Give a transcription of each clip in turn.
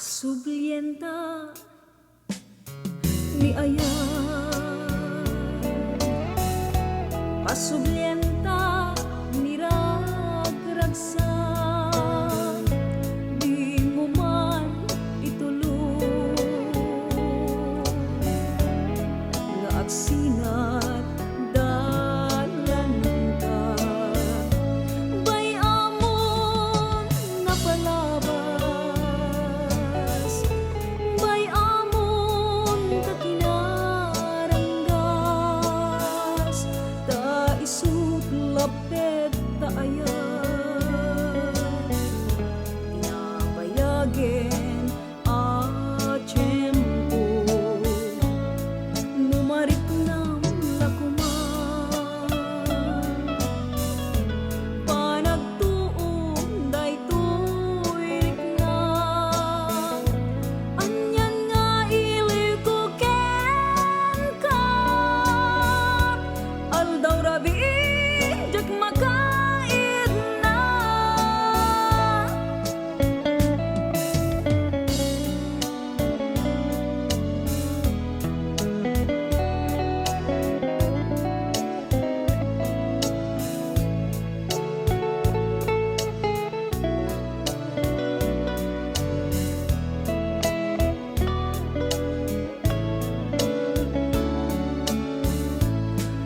Sublienta ni aya pasublienta ni ragragsak di mo man itulog nga agsinat dalan ka bay amon napalabas bay amon ka kinaranggas ta isut lapet ta ayan tinabayagin a tiyempo numarik ng lakuman panagtuon daytoy rikna anyan nga iliw ko ken ka aldaw rabi jak makaid na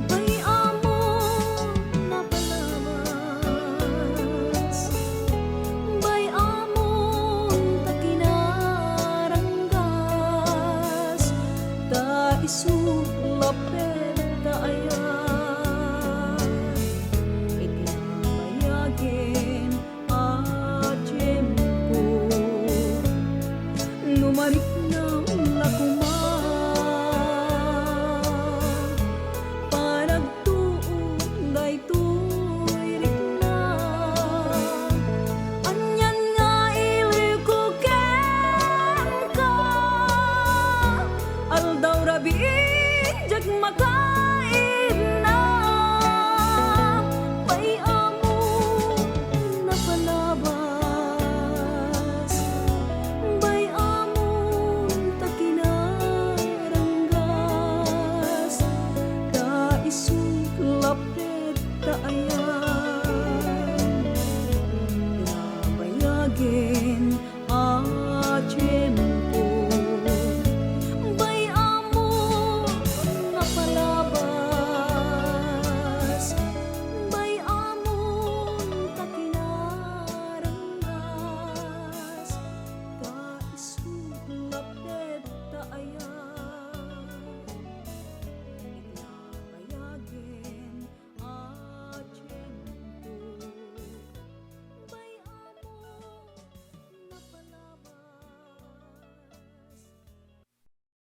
bay amon napalabas bay amon ta kinaranggas ta isut lapet ta ayan itinabayagin a tiyempo numarik ng lakuman